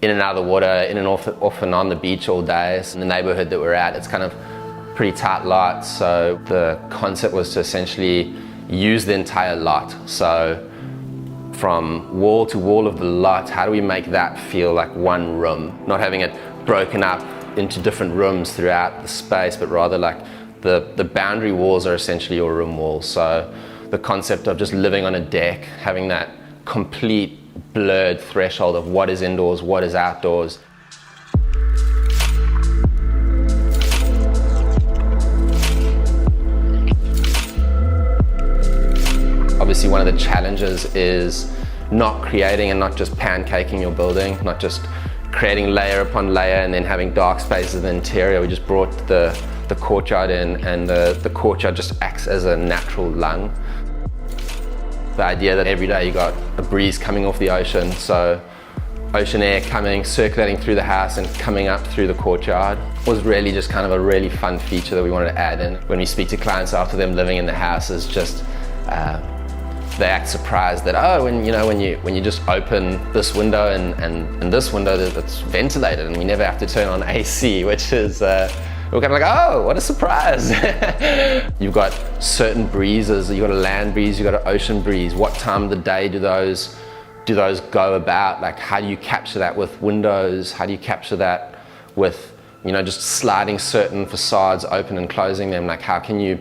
in and out of the water, in and off and on the beach all day. So in the neighborhood that we're at, it's kind of pretty tight lot. So the concept was to essentially use the entire lot. So from wall to wall of the lot, how do we make that feel like one room? Not having it broken up into different rooms throughout the space, but rather like the boundary walls are essentially your room walls. So the concept of just living on a deck, having that complete blurred threshold of what is indoors, what is outdoors. Obviously, one of the challenges is not creating and not just pancaking your building, not just creating layer upon layer and then having dark spaces in the interior. We just brought the courtyard in, and the courtyard just acts as a natural lung. The idea that every day you got a breeze coming off the ocean, so ocean air coming, circulating through the house and coming up through the courtyard was really just kind of a really fun feature that we wanted to add in. When we speak to clients after them living in the house, is just they act surprised that, oh, when you just open this window and this window that's ventilated and we never have to turn on AC, which is we're kind of like, oh, what a surprise. You've got certain breezes. You've got a land breeze, you've got an ocean breeze. What time of the day do those go about? Like, how do you capture that with windows? How do you capture that with, just sliding certain facades open and closing them? Like, how can you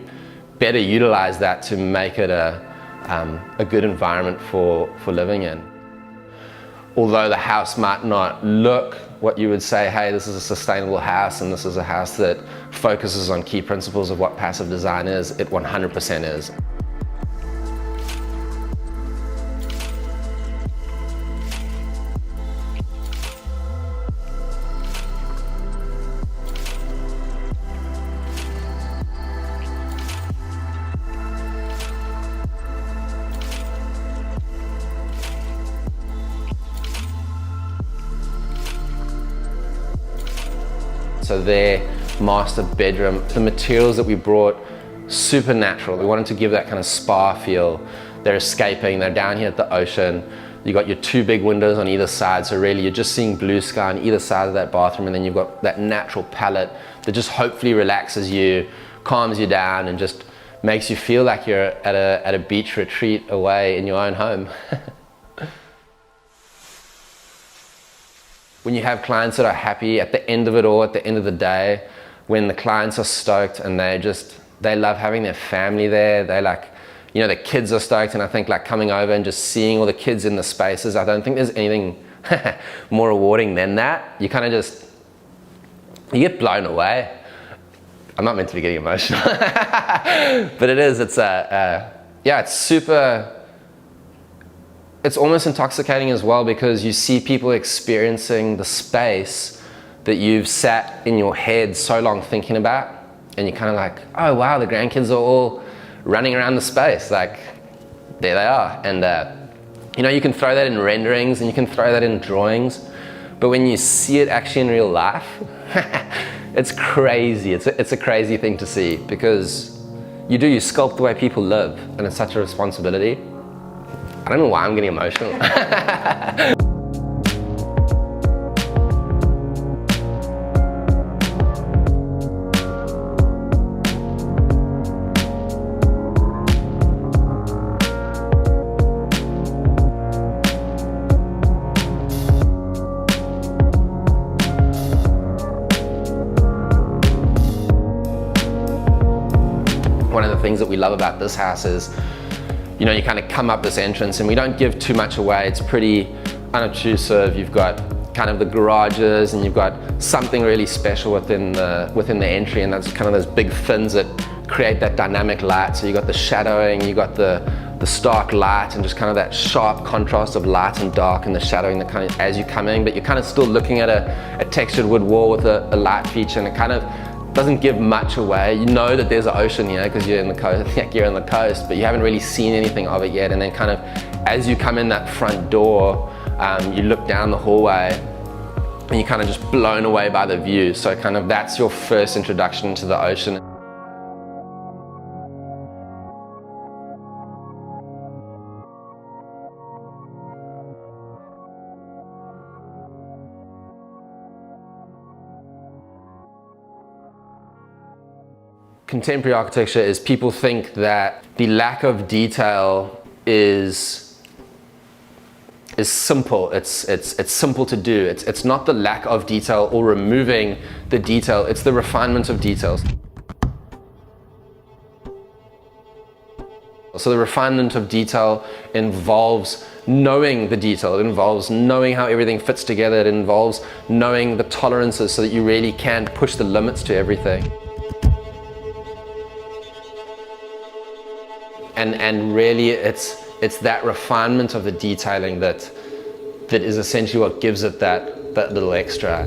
better utilize that to make it a good environment for living in? Although the house might not look what you would say, hey, this is a sustainable house and this is a house that focuses on key principles of what passive design is, it 100% is. So their master bedroom, the materials that we brought, super natural. We wanted to give that kind of spa feel. They're escaping, they're down here at the ocean. You got your two big windows on either side, so really you're just seeing blue sky on either side of that bathroom, and then you've got that natural palette that just hopefully relaxes you, calms you down, and just makes you feel like you're at a beach retreat away in your own home. When you have clients that are happy at the end of it all, at the end of the day, when the clients are stoked and they love having their family there, they like, the kids are stoked, and I think like coming over and just seeing all the kids in the spaces, I don't think there's anything more rewarding than that. You kind of you get blown away. I'm not meant to be getting emotional, but it is, it's super, it's almost intoxicating as well, because you see people experiencing the space that you've sat in your head so long thinking about, and you're kind of like, oh wow, the grandkids are all running around the space, like there they are. And you can throw that in renderings and you can throw that in drawings, but when you see it actually in real life, it's crazy. It's a crazy thing to see, because you sculpt the way people live, and it's such a responsibility. I don't know why I'm getting emotional. One of the things that we love about this house is, you kind of come up this entrance and we don't give too much away. It's pretty unobtrusive. You've got kind of the garages and you've got something really special within the entry, and that's kind of those big fins that create that dynamic light. So you got the shadowing, you got the stark light, and just kind of that sharp contrast of light and dark and the shadowing that kind of as you come in, but you're kind of still looking at a textured wood wall with a light feature, and it kind of doesn't give much away. You know that there's an ocean here because you're in the coast, you're on the coast, but you haven't really seen anything of it yet. And then kind of as you come in that front door, you look down the hallway and you're kind of just blown away by the view. So kind of that's your first introduction to the ocean. contemporary architecture is people think that the lack of detail is simple. It's simple to do. It's not the lack of detail or removing the detail, it's the refinement of details. So the refinement of detail involves knowing the detail, it involves knowing how everything fits together, it involves knowing the tolerances so that you really can push the limits to everything. And really it's that refinement of the detailing that is essentially what gives it that little extra.